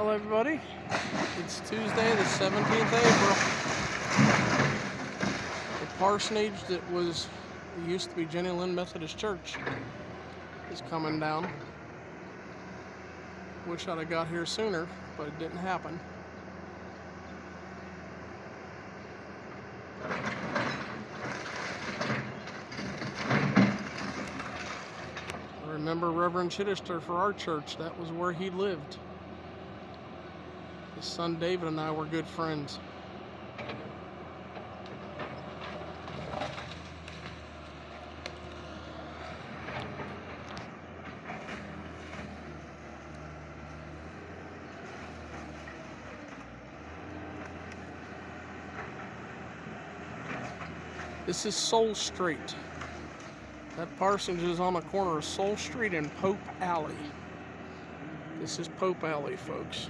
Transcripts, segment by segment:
Hello everybody, it's Tuesday the 17th of April. The parsonage that used to be Jenny Lynn Methodist Church is coming down. Wish I'd have got here sooner, but it didn't happen. I remember Reverend Chittister for our church. That was where he lived. His son David and I were good friends. This is Soul Street. That parsonage is on the corner of Soul Street and Pope Alley. This is Pope Alley, folks.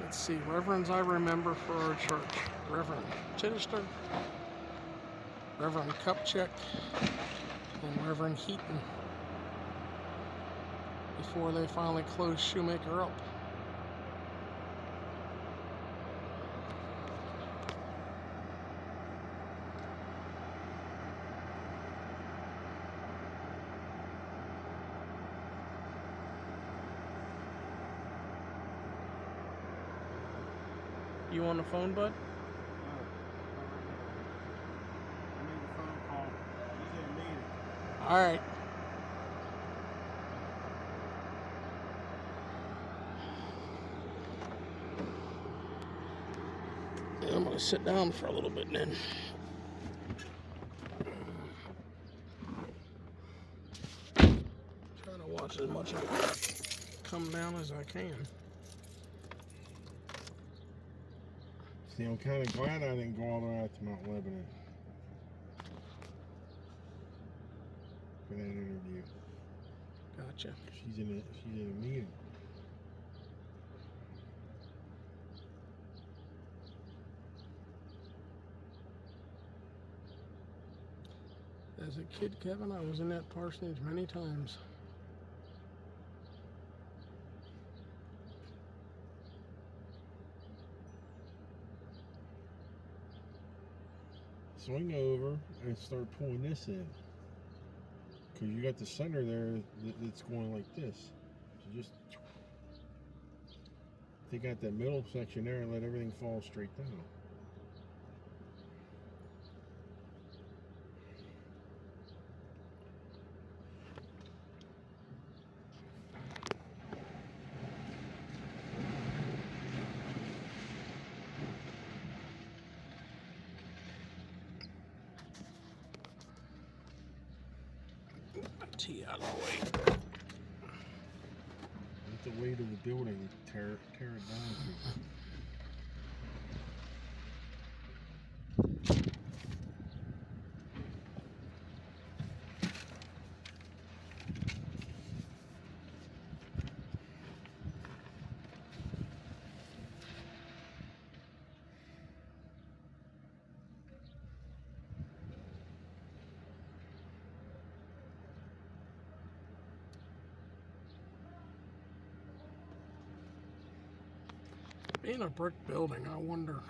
Let's see, reverends I remember for our church. Reverend Chittister, Reverend Kupchak, and Reverend Heaton, before they finally closed Shoemaker up. You on the phone, bud? I made a phone call. He's in a meeting. All right. Yeah, I'm gonna sit down for a little bit then. Trying to watch as much of it come down as I can. See, I'm kind of glad I didn't go all the way out to Mount Lebanon for that interview. Gotcha. She's in a meeting. As a kid, Kevin, I was in that parsonage many times. Swing over and start pulling this in, because you got the center there that's going like this. So just take out that middle section there and let everything fall straight down. Tee out of the way. Let the weight of the building tear it down. Being a brick building, I wonder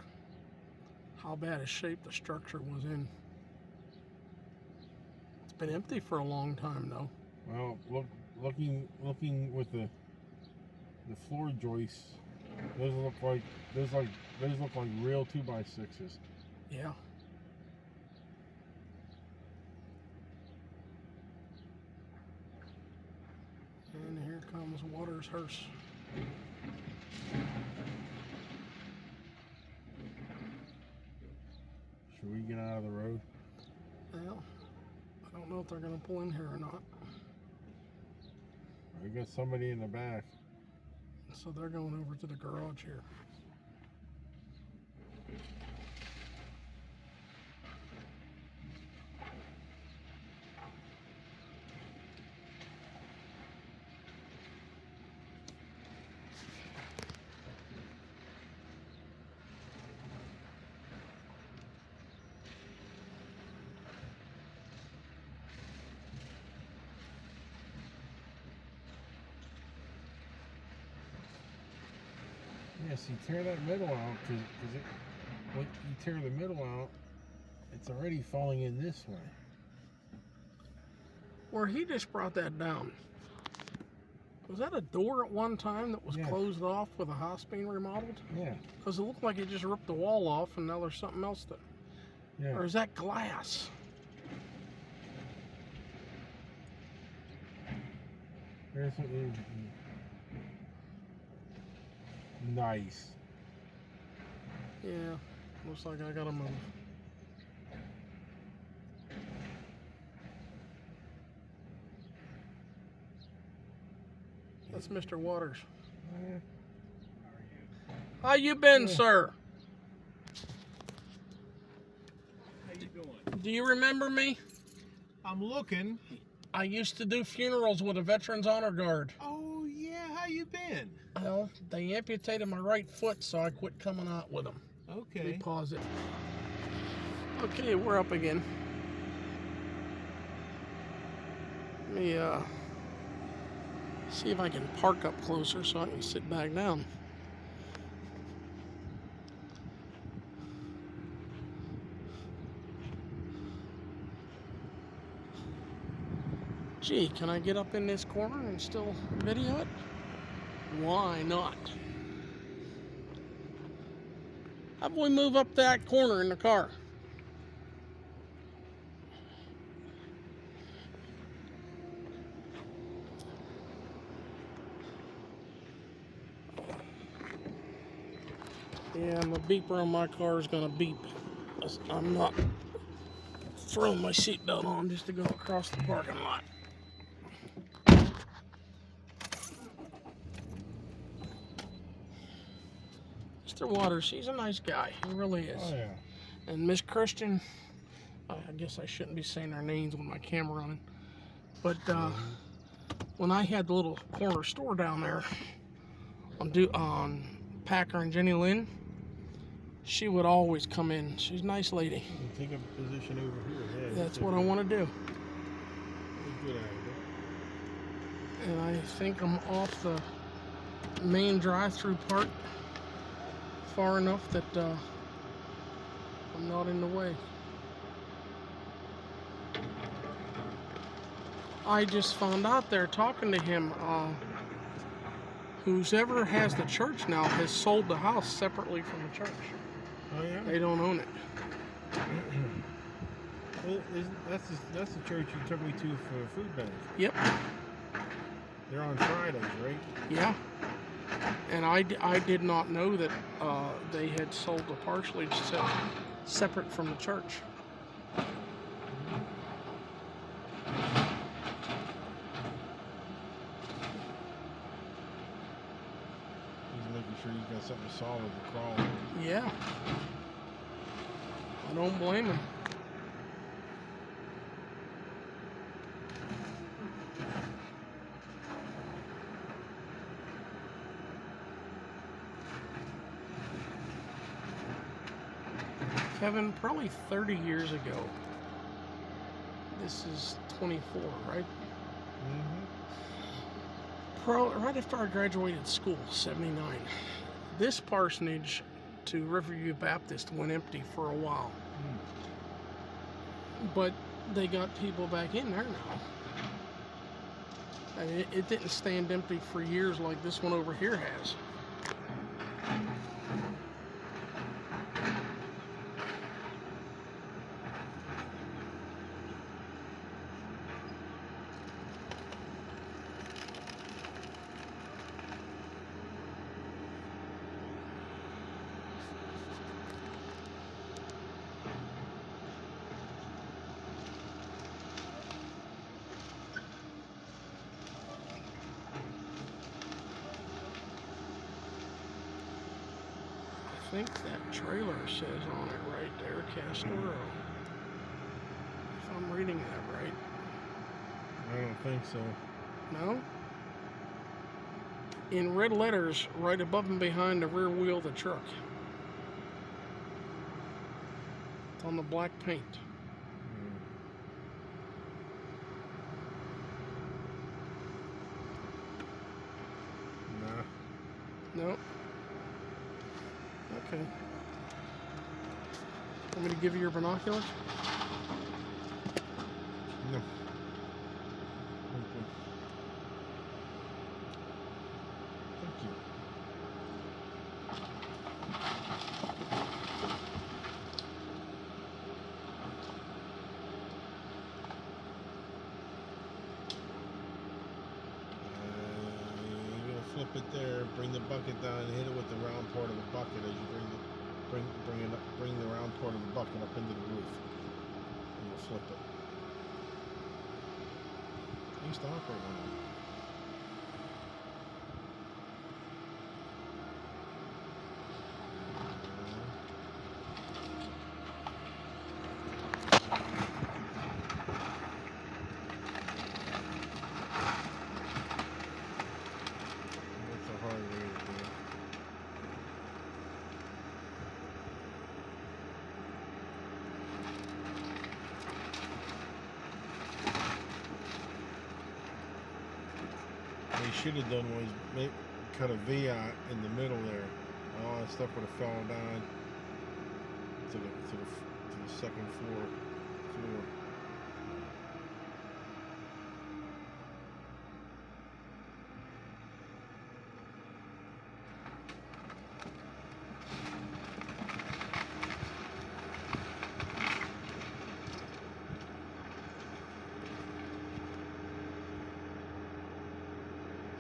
how bad a shape the structure was in. It's been empty for a long time, though. Well, looking with the floor joists, those look like real 2x6s. Yeah. And here comes Waters' hearse. Should we get out of the road? Well, I don't know if they're going to pull in here or not. We got somebody in the back. So they're going over to the garage here. Yes, you tear that middle out because when you tear the middle out, it's already falling in this way. Where he just brought that down. Was that a door at one time that was closed off with a house being remodeled? Yeah. Because it looked like it just ripped the wall off and now there's something else that... Yeah. Or is that glass? There's something. Nice. Yeah. Looks like I gotta move. That's Mr. Waters. How you been, sir? How you doing? Do you remember me? I'm looking. I used to do funerals with a Veterans Honor Guard. Oh yeah, how you been? Well, they amputated my right foot, so I quit coming out with them. Let me Okay. pause it. Okay, we're up again. Let me see if I can park up closer so I can sit back down. Gee, can I get up in this corner and still video it? Why not? How about we move up that corner in the car? Yeah, my beeper on my car is gonna beep. I'm not throwing my seatbelt on just to go across the parking lot. Mr. Waters, he's a nice guy. He really is. Oh yeah. And Miss Christian, I guess I shouldn't be saying their names with my camera running, but when I had the little corner store down there on Packer and Jenny Lynn, she would always come in. She's a nice lady. You take a position over here. Yeah, That's what I want to do. Good idea. And I think I'm off the main drive-through part far enough that I'm not in the way. I just found out there talking to him, whoever has the church now has sold the house separately from the church. Oh yeah. They don't own it. Well, that's the church you took me to for food bank. Yep. They're on Fridays, right? Yeah. And I did not know that they had sold the partially separate from the church. He's making sure you got something solid to crawl on. Yeah. I don't blame him. Kevin, probably 30 years ago. This is 24, right? Mm-hmm. Right after I graduated school, 79. This parsonage to Riverview Baptist went empty for a while. But they got people back in there now. I mean, it didn't stand empty for years like this one over here has. I think that trailer says on it right there, Castoro. If I'm reading that right. I don't think so. No? In red letters, right above and behind the rear wheel of the truck. It's on the black paint. Nah. No. Okay. Want me to give you your binoculars? No. Thank you. You're gonna flip it there, bring the bucket down, and hit it with the round part of the bucket as you bring the round part of the bucket up into the roof. And you'll flip it. I used to operate one of them. That's a hard way to do it. What he should have done was cut a V out in the middle there. All that stuff would have fallen down to the second floor.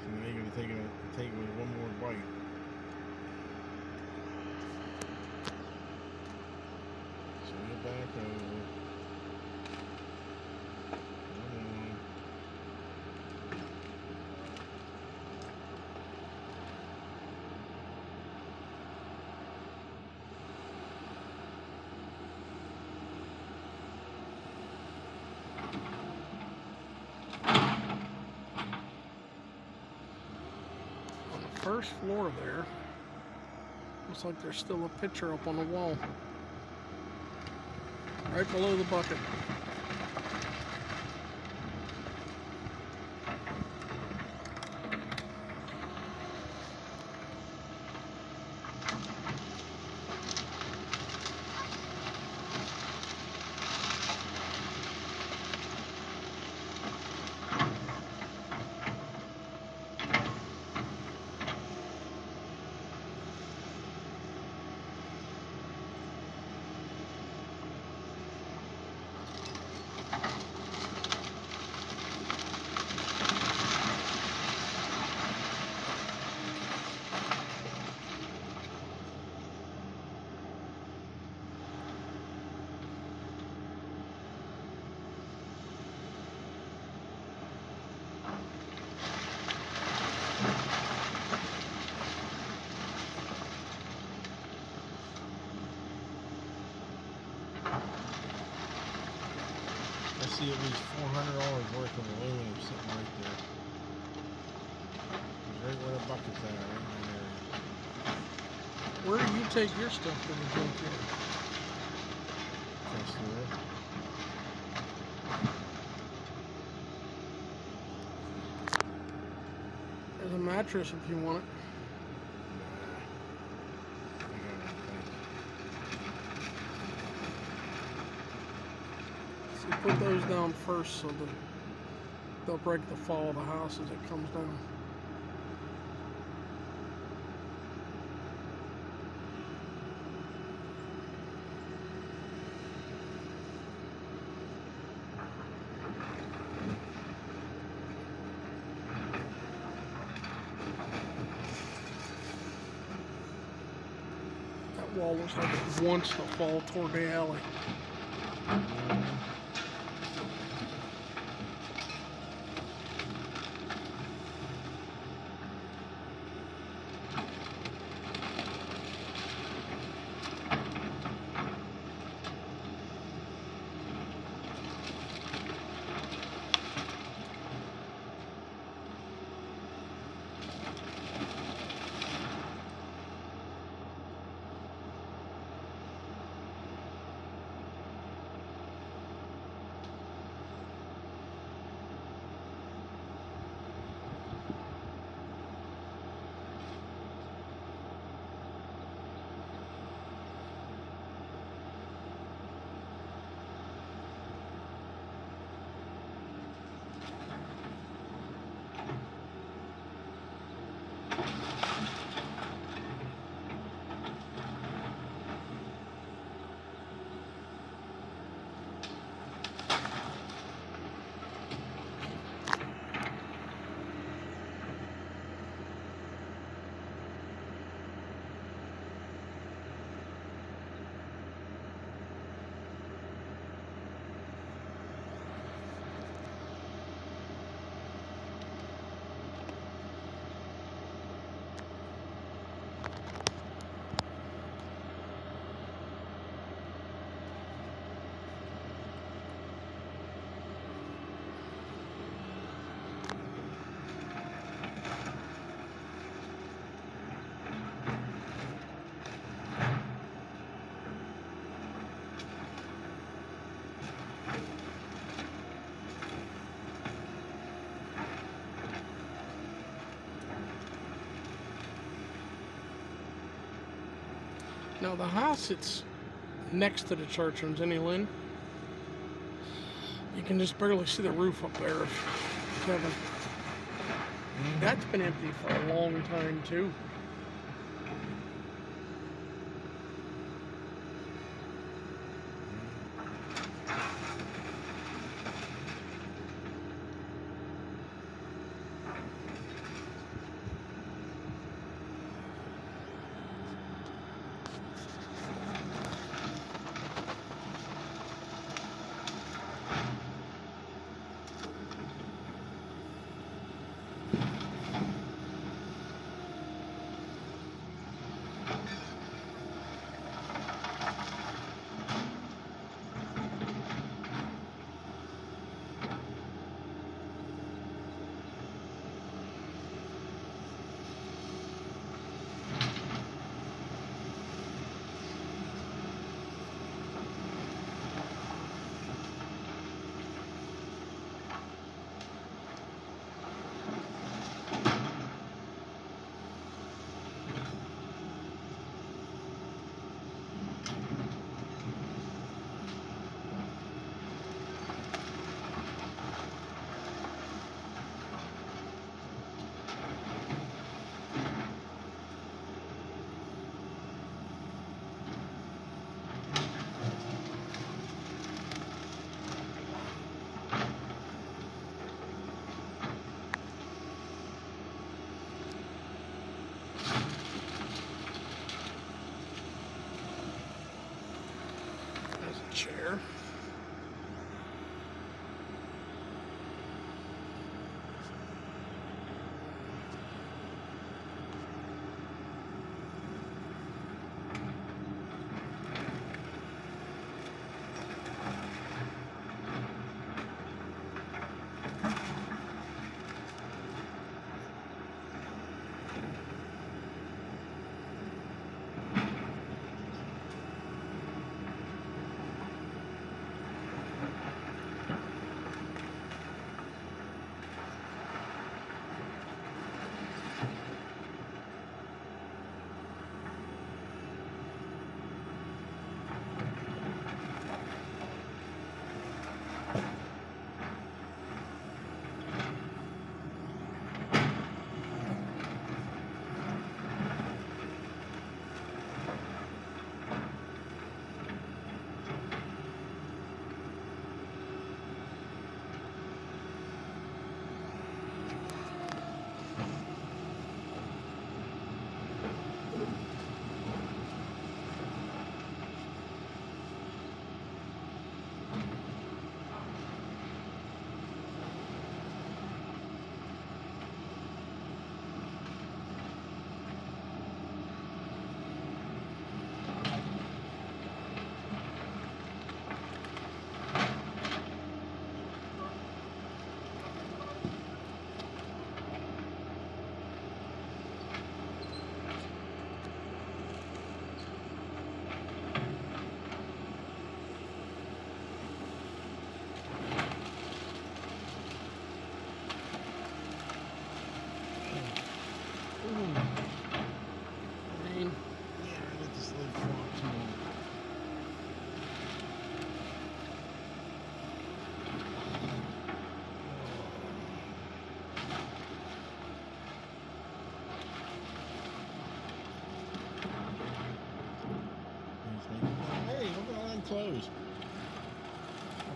So now you're gonna take it with one more bite. Swing it back over. Come on. On the first floor there, looks like there's still a picture up on the wall. Right below the bucket. I see at least $400 worth of aluminum sitting right there. It's right where the bucket's at, right in that area. Where do you take your stuff to the junkyard? Across the road. There's a mattress if you want it. I got one, thanks. So put those down first so the they'll break the fall of the house as it comes down. That wall looks like it wants to fall toward the alley. Now the house that's next to the church on Jenny Lynn, you can just barely see the roof up there, Kevin. That's been empty for a long time too.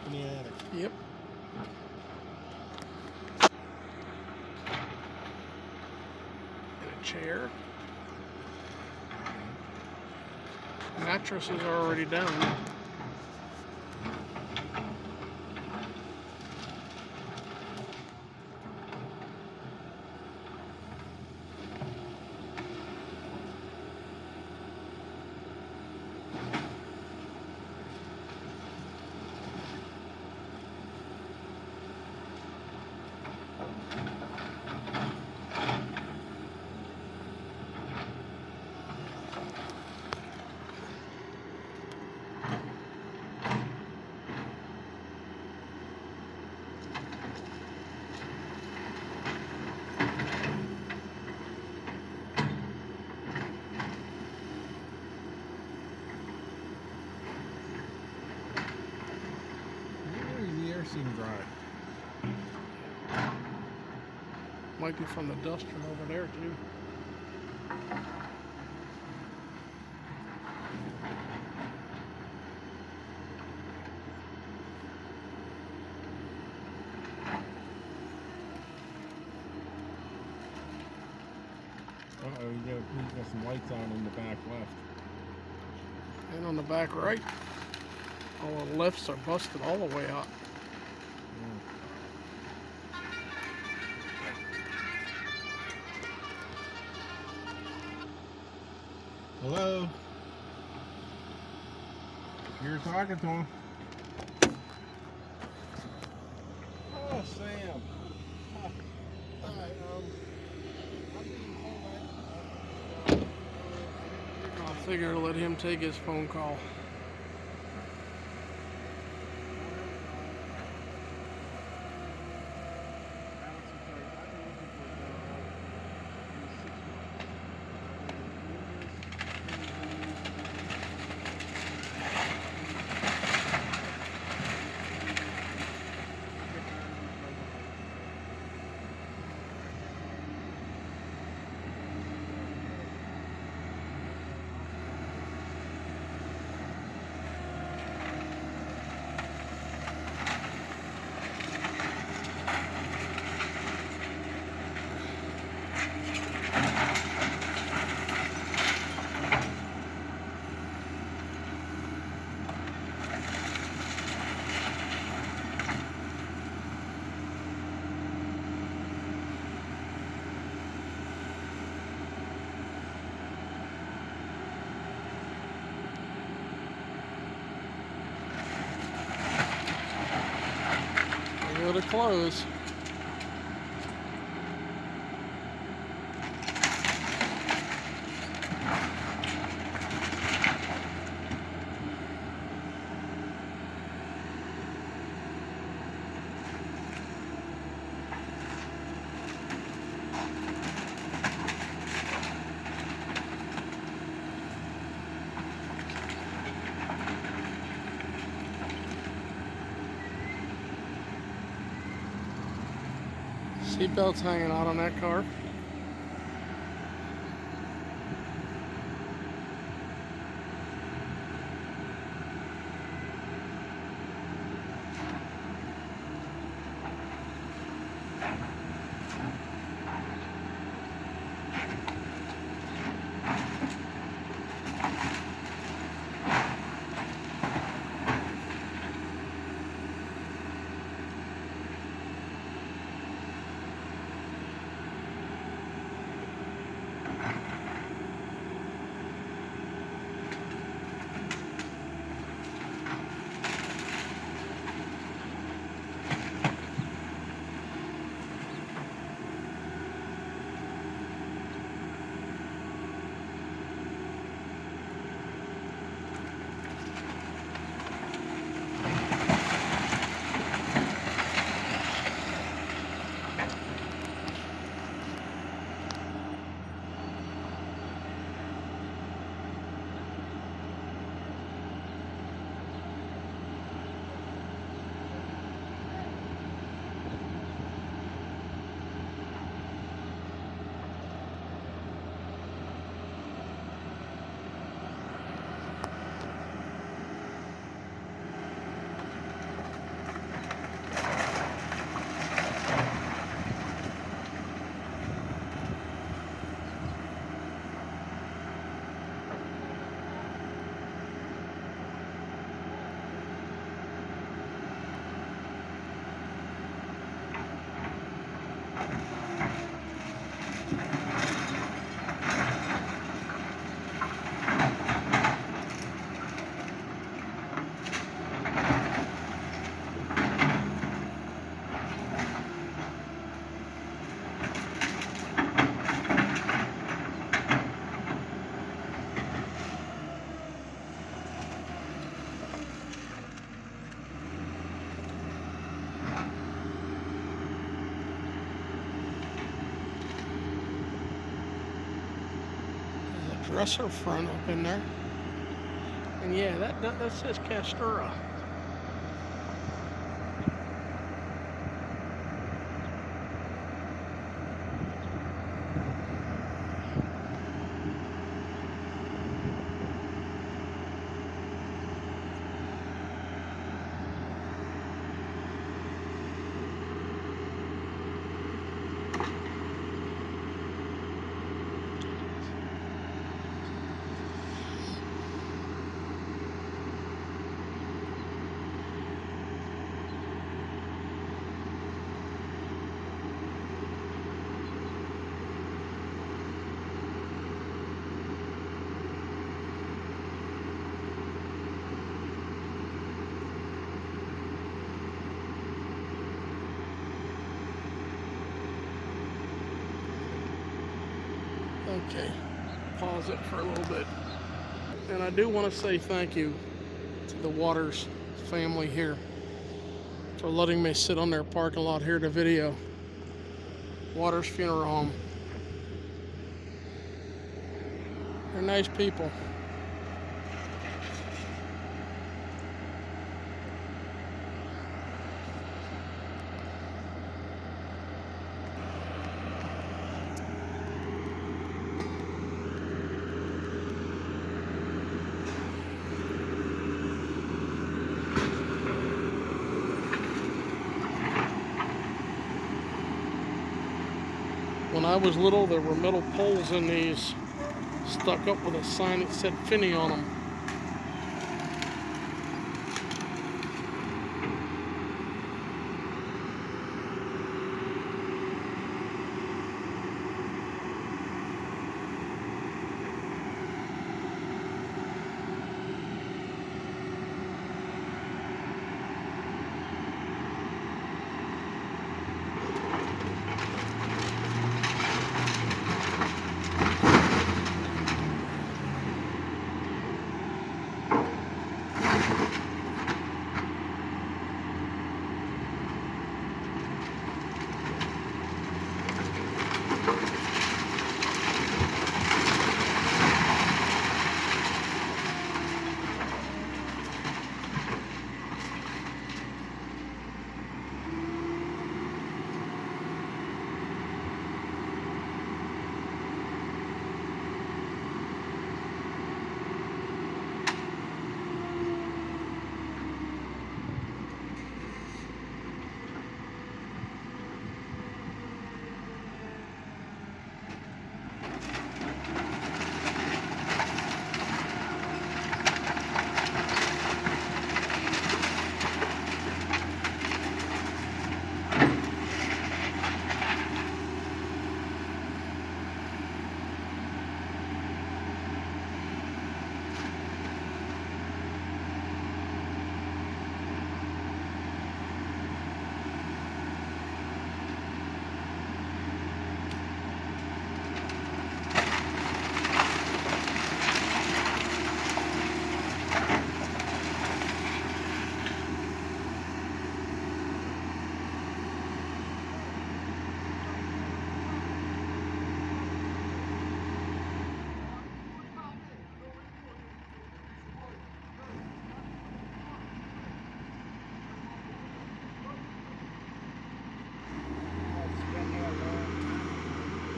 in the attic. Yep. And a chair. Mattresses are already down. The air seemed dry. Might be from the dust from over there too. Uh-oh, you got some lights on in the back left. And on the back right, all the lifts are busted all the way out. Hello? You're talking to him. Oh, Sam. Hi. I'm being told I figure let him take his phone call. To close. Seatbelts hanging out on that car. dresser front up in there. And yeah, that says Castura. Okay, pause it for a little bit. And I do want to say thank you to the Waters family here for letting me sit on their parking lot here to video Waters Funeral Home. They're nice people. When I was little, there were metal poles in these stuck up with a sign that said Finney on them.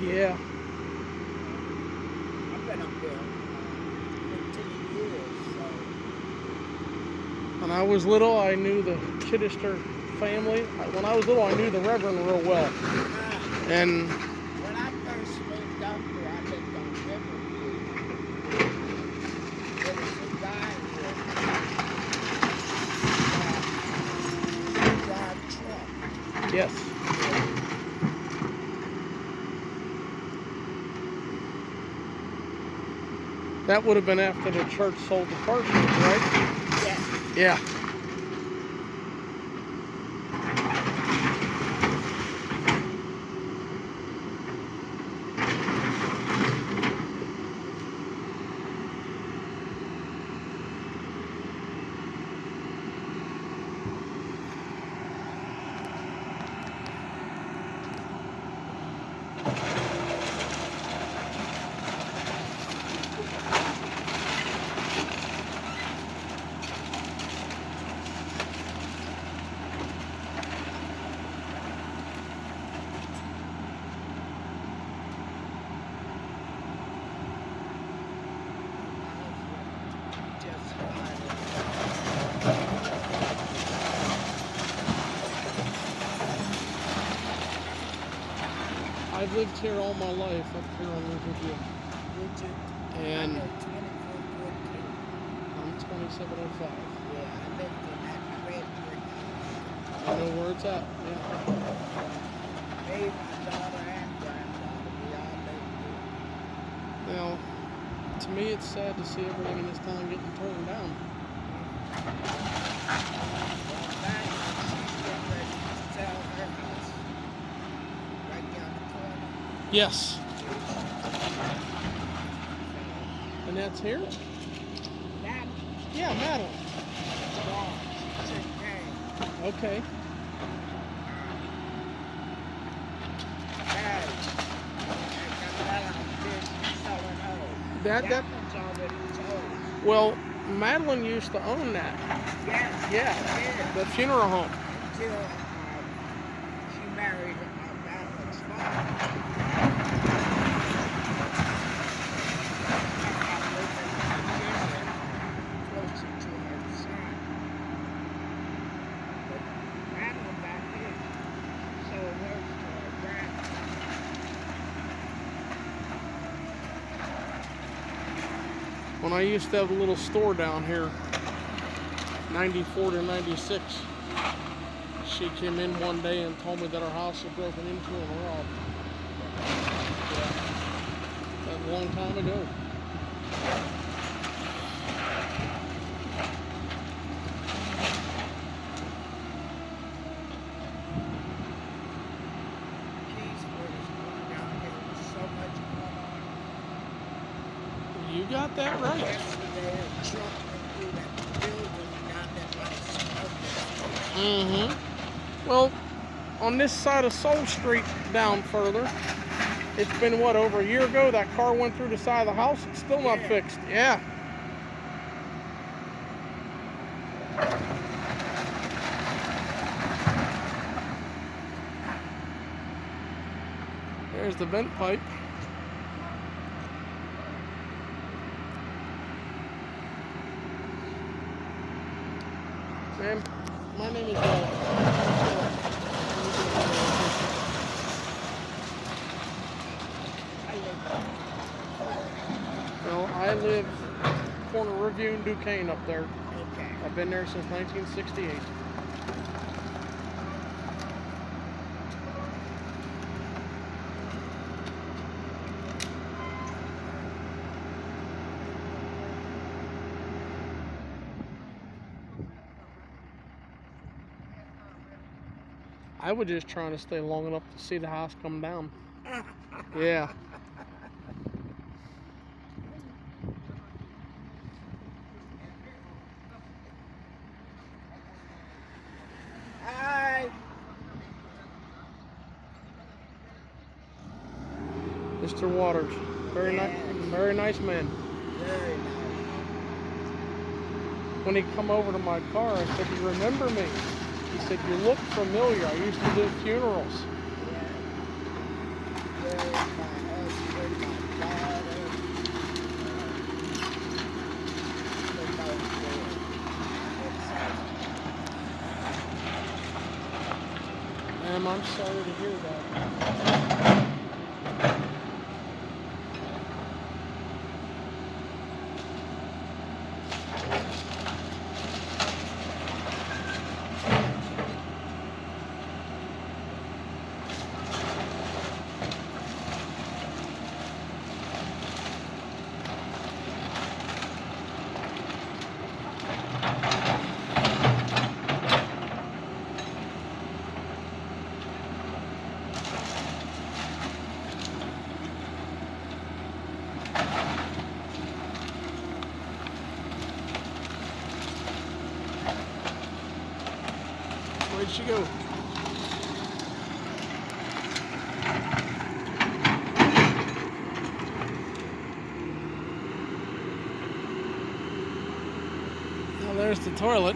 Yeah. I've been up there 15 years, so. When I was little, I knew the Chittister family. When I was little, I knew the Reverend real well. And When I first moved up here, I lived on Riverview. There was a guy here that drive truck. yes, that would have been after the church sold the Parsonage, right? Yeah. Yeah. I've lived here all my life up here on Riverview. Did you? And I know 2414. I'm 2705. Yeah, I lived in that red brick house. I know where it's at. Yeah. Me, my daughter, and granddaughter, we all lived here. Now, to me, it's sad to see everything in this town getting torn down. Well, now she's getting ready to sell her house right down the corner. Yes. And that's here? That Yeah, Madeline. gone. She's in pain. Okay. That one's already told. well, Madeline used to own that. Yes. Yeah, the funeral home. Until she married Madeline's father. Closer to her son. But Madeline back here sold hers to her grandson. When I used to have a little store down here, 94 to 96, she came in one day and told me that our house was broken into and robbed. Yeah. That was a long time ago. McKeesport is going down here with so much going on. You got that right. Yesterday, a truck went through that building down there by the smoke. Well, on this side of Soul Street down further, it's been what, over a year ago that car went through the side of the house? It's still not Yeah. fixed. Yeah. There's the vent pipe. Ma'am, my name is Well, I live corner Review and Duquesne up there. Okay. I've been there since 1968. I was just trying to stay long enough to see the house come down. Yeah. Hi. Mr. Waters. Very nice, very nice man. Very nice. When he come over to my car, I said, "You remember me?" He said, "You look familiar. I used to do funerals." Yeah. There's my husband, my daughter. They both live. Ma'am, I'm sorry to hear that. Where'd she go? Well, there's the toilet.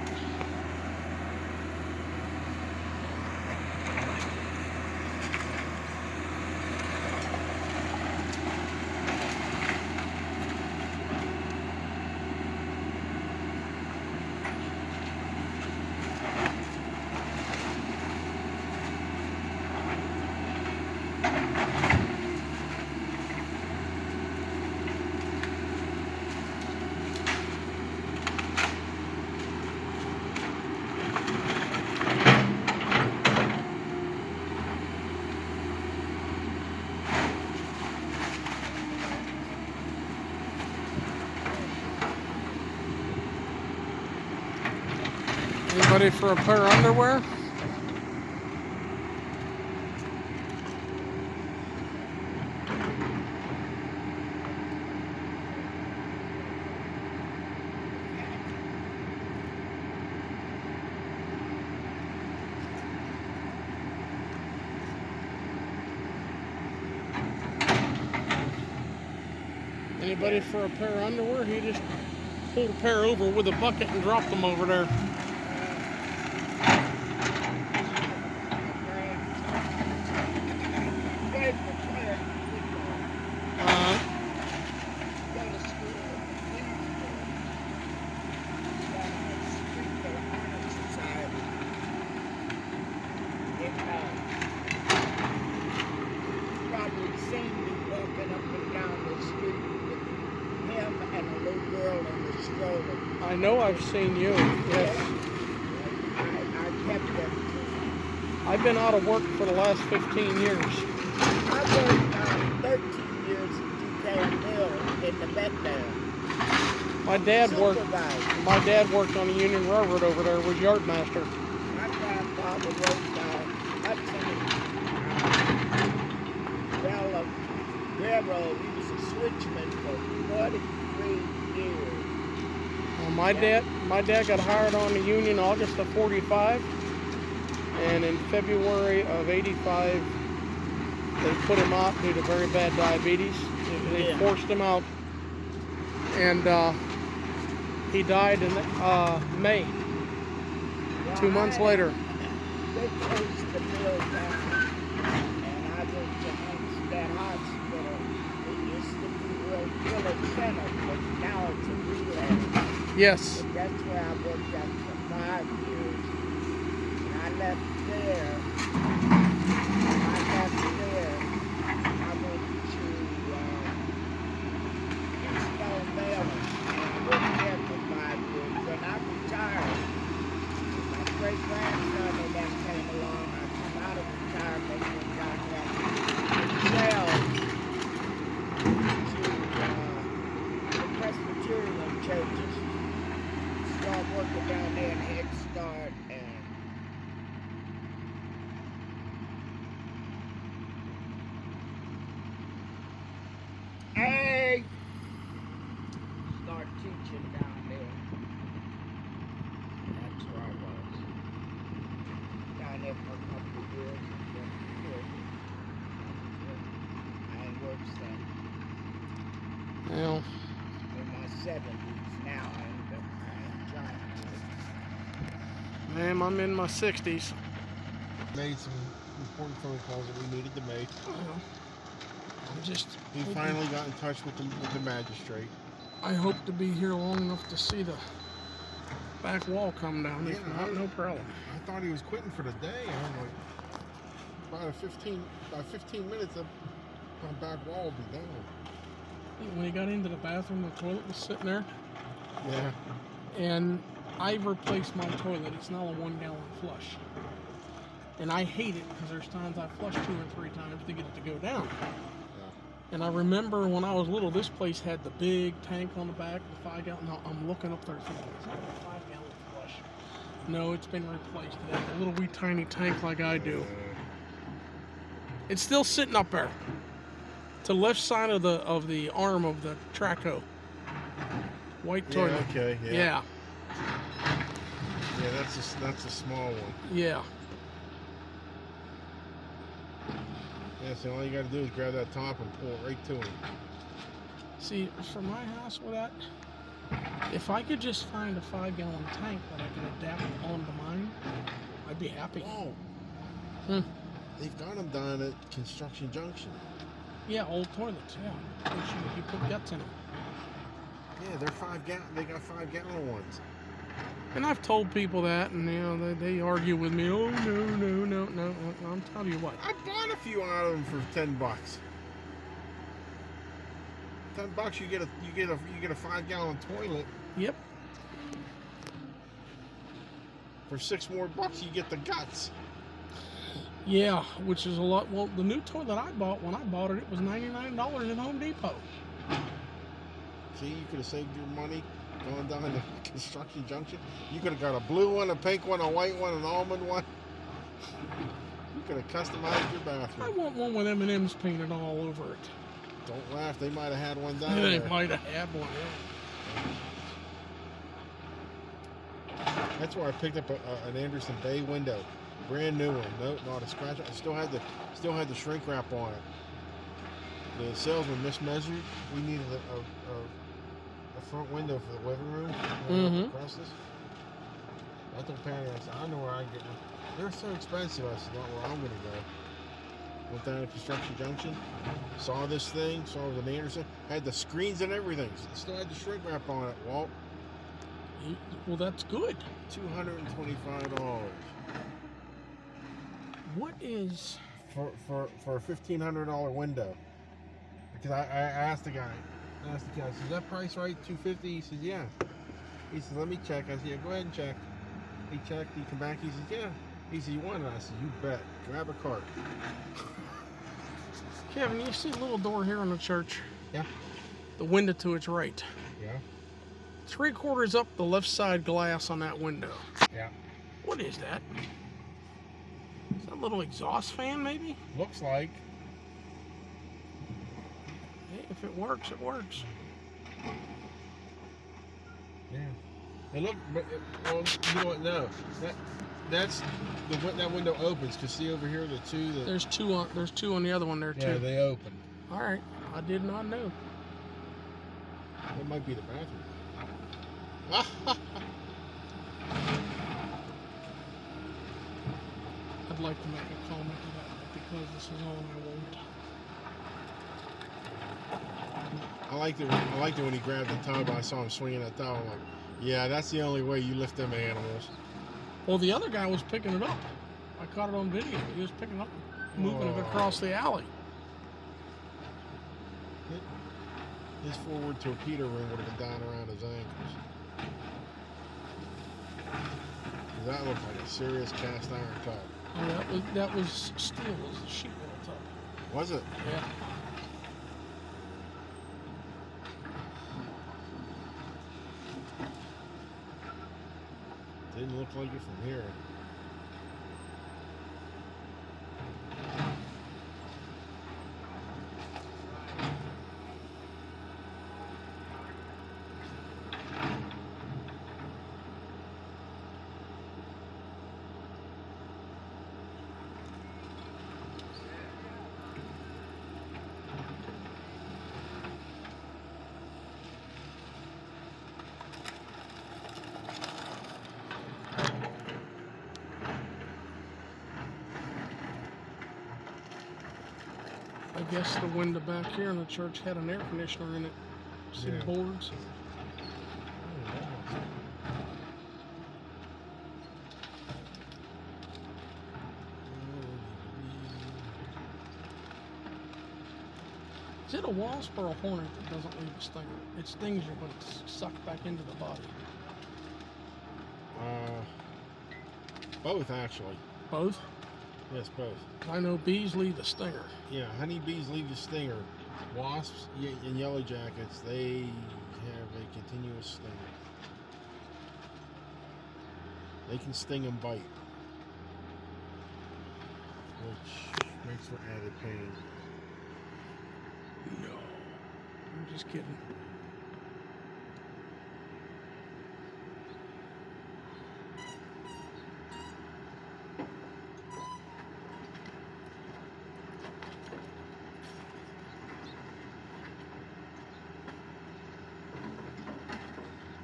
Anybody for a pair of underwear? Anybody for a pair of underwear? He just pulled a pair over with a bucket and dropped them over there. I know I've seen you, yes. I kept them. I've been out of work for the last 15 years. I worked 13 years at DK Mill in the vet there. My dad Supervisor. worked on the Union Railroad over there, was yardmaster. My grandfather worked Hudson Railroad. He was a switchman for 43 years. My dad got hired on the Union August of 45, and in February of 85 they put him out due to very bad diabetes. They forced him out, and he died in May. 2 months later. They closed the mill down, and I went to Hempstead Hospital. It used to be Village Center, but now it's a rehab. Yes. And that's where I worked at for 5 years. And I left there. I went to Stone Valley. And I worked there for 5 years. When I retired, my great-grandson and them came along. I came out of retirement and got that jail to the Presbyterian churches. Start working down there in Head Start and start teaching down there. That's where I was. Down there for a couple of years and then here. I ain't worked since. Well, In my 70s now. I ain't trying to. ma'am, I'm in my 60s. Made some important phone calls that we needed to make. He I'm finally got in touch with the magistrate. I hope to be here long enough to see the back wall come down. If Yeah, not, no problem. I thought he was quitting for the day. I'm like, about 15 minutes, my back wall will be down. When he got into the bathroom, the toilet was sitting there, Yeah. and I replaced my toilet. It's now a 1 gallon flush. And I hate it because there's times I flush 2 or 3 times to get it to go down. And I remember when I was little, this place had the big tank on the back, the 5 gallon. Now I'm looking up there thinking, is that a 5 gallon flush? No, it's been replaced. It has a little wee tiny tank like I do. It's still sitting up there, to the left side of the arm of the track hoe. White toilet. Yeah, okay, yeah. Yeah. Yeah, that's a small one. Yeah. Yeah, so all you gotta do is grab that top and pull it right to him. See, for my house with that, if I could just find a 5 gallon tank that I could adapt onto mine, I'd be happy. Whoa. They've got them down at Construction Junction. Yeah, old toilets, yeah. You put guts in them. Yeah, they're 5 gallon. They got 5 gallon ones. And I've told people that, and they argue with me. Oh no! I'm telling you what. I bought a few out of them for $10. $10, you get a 5 gallon toilet. Yep. For $6 more, you get the guts. Yeah, which is a lot. Well, the new toilet I bought, when I bought it, it was $99 at Home Depot. See, you could have saved your money. going down the construction junction. You could have got a blue one, a pink one, a white one, an almond one. You could have customized your I bathroom. want one with M&M's painted all over it. Don't laugh, they might have had one down They there. might have had one. That's where I picked up an Anderson Bay window, brand new one. No, not a scratch. It still had the shrink wrap on it. The salesman mismeasured. We needed a front window for the living room. Across this. I told Patty, I said, I know where I can get one. They're so expensive. I said, not where I'm gonna go. Went down to Construction Junction, saw this thing, saw it was an Anderson, had the screens and everything. Still had the shrink wrap on it, Walt. Well, that's good. $225 What is... for a $1,500 window. Because I asked the guy, I said, is that price right? $250? He said, yeah. He said, let me check. I said, yeah, go ahead and check. He checked, he come back, he said, yeah. He said, you want it? I said, you bet. Grab a cart. Kevin, you see a little door here in the church? Yeah. The window to its right. Yeah. 3/4 up the left side glass on that window. Yeah. What is that? Is that a little exhaust fan, maybe? Looks like. Hey, if it works, it works. Yeah. It look, but well, you know what? No, that's that window opens. Cause see over here the two. There's two on the other one there too. Yeah, they open. All right, I did not know. That might be the bathroom. I'd like to make a comment to that, but because this is on, I won't. I liked it when he grabbed the tub. I saw him swinging that towel. I'm like, yeah, that's the only way you lift them animals. Well, the other guy was picking it up. I caught it on video. He was picking it up, moving it across the alley. His forward torpedo ring would have been down around his ankles. That looked like a serious cast iron tub. Oh, that was steel. It was a sheet metal tub. Was it? Yeah. Didn't look like it from here. I guess the window back here in the church had an air conditioner in it. See the boards? Is it a wasp or a hornet that doesn't leave a stinger? It stings you, but it's sucked back into the body. Both actually. Both? Yes, both. I know bees leave a stinger. Yeah, honeybees leave the stinger. Wasps and yellow jackets, they have a continuous stinger. They can sting and bite, which makes for added pain. No. I'm just kidding.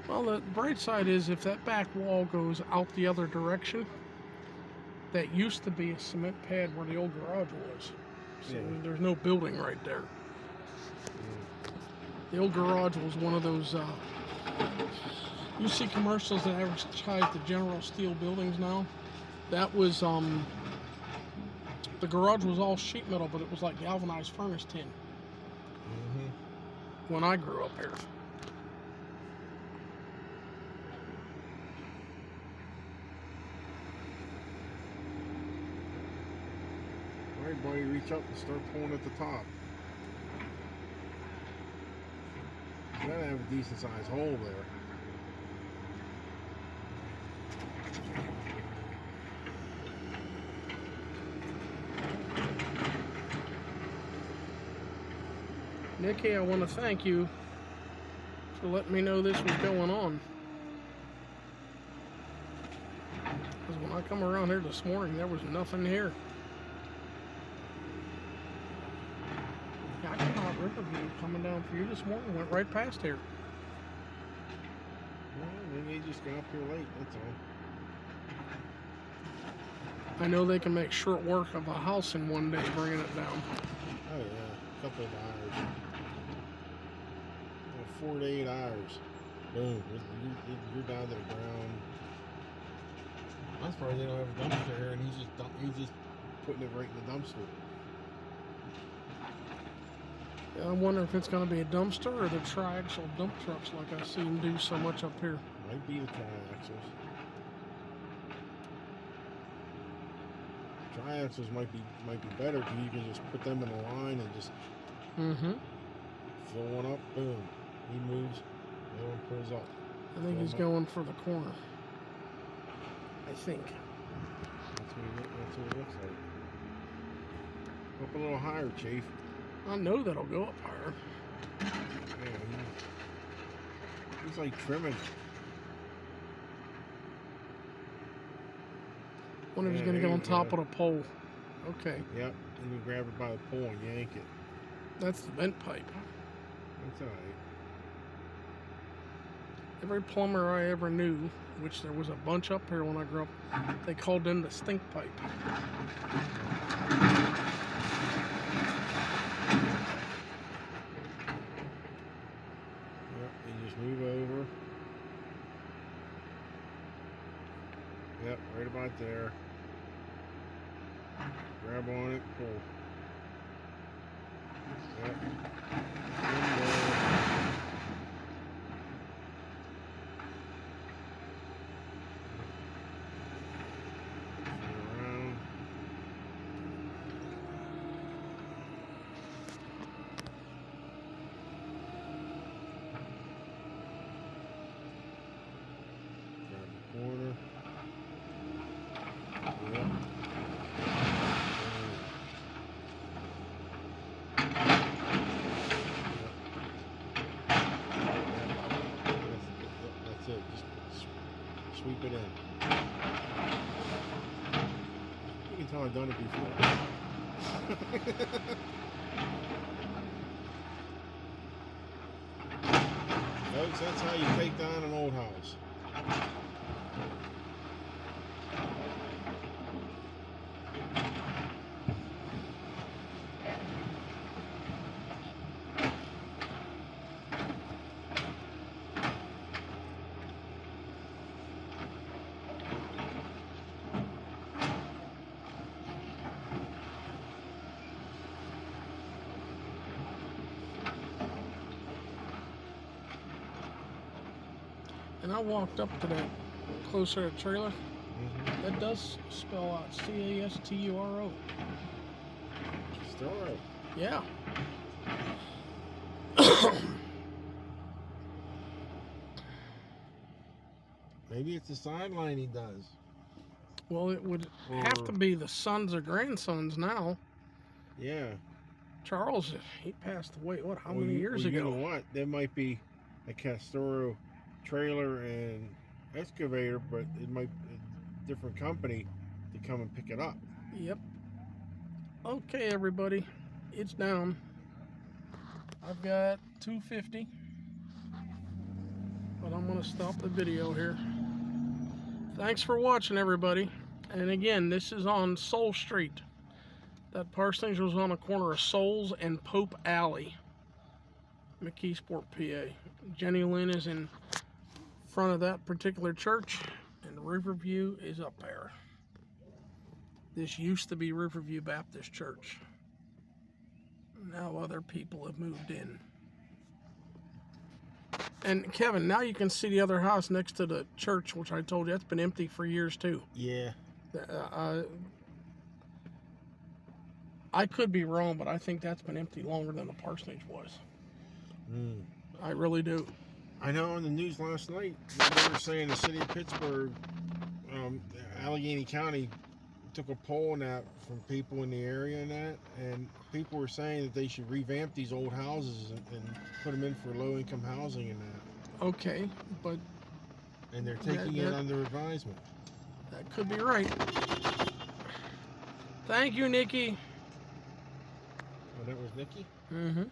Well, the bright side is if that back wall goes out the other direction, that used to be a cement pad where the old garage was. So there's no building right there. The old garage was one of those, you see commercials that advertise the General Steel buildings now. That was, the garage was all sheet metal, but it was like galvanized furnace tin. When I grew up here. Alright, buddy, reach up and start pulling at the top. You gotta have a decent sized hole there. Nikki, I want to thank you for letting me know this was going on. Because when I come around here this morning, there was nothing here. Yeah, I came out Riverview coming down for you this morning, went right past here. Well, maybe they just got up here late, that's all. I know they can make short work of a house in one day bringing it down. Oh yeah, a couple of hours. 4 to 8 hours. Boom, you're down to the ground. I'm surprised they don't have a dumpster here, and he's just putting it right in the dumpster. I wonder if it's going to be a dumpster or the tri-axle dump trucks like I see them do so much up here. Might be the tri-axles. Tri-axles might be better because you can just put them in a line and just fill one up. Boom, he moves. The other one pulls up. I think he's going for the corner. I think. That's what it looks like. Up a little higher, Chief. I know that'll go up higher. Yeah, he's like trimming. Wonder if he's going to get on top of the pole. Okay. Yep, and you grab it by the pole and yank it. That's the vent pipe. That's alright. Every plumber I ever knew, which there was a bunch up here when I grew up, they called them the stink pipe. Yep, you just move over. Yep, right about there. Grab on it, pull. Yep. Around. Grab the corner. Yep. That's it. Just sweep it in. You can tell I've done it before. Folks, that's how you take down an old house. And I walked up to that closer to the trailer. That does spell out C-A-S-T-U-R-O. Still right. Yeah. Maybe it's the sideline he does. Well, it would have to be the sons or grandsons now. Yeah. Charles, he passed away, what, how many years You ago? know what? There might be a Castoro trailer and excavator, but it might be a different company to come and pick it up. Yep. Okay, everybody. It's down. I've got 250. But I'm going to stop the video here. Thanks for watching, everybody. And again, this is on Soul Street. That Parsonage was on the corner of Souls and Pope Alley, McKeesport, PA. Jenny Lynn is in front of that particular church, and Riverview is up there. This used to be Riverview Baptist Church. Now other people have moved in. And Kevin, now you can see the other house next to the church, which I told you that's been empty for years too. Yeah. I could be wrong, but I think that's been empty longer than the Parsonage was. I really do. I know on the news last night they were saying the city of Pittsburgh, Allegheny County took a poll on that from people in the area and people were saying that they should revamp these old houses and put them in for low-income housing and that. Okay, but And they're taking it under advisement. that could be right. Thank you, Nikki. Oh, that was Nikki? Mm-hmm.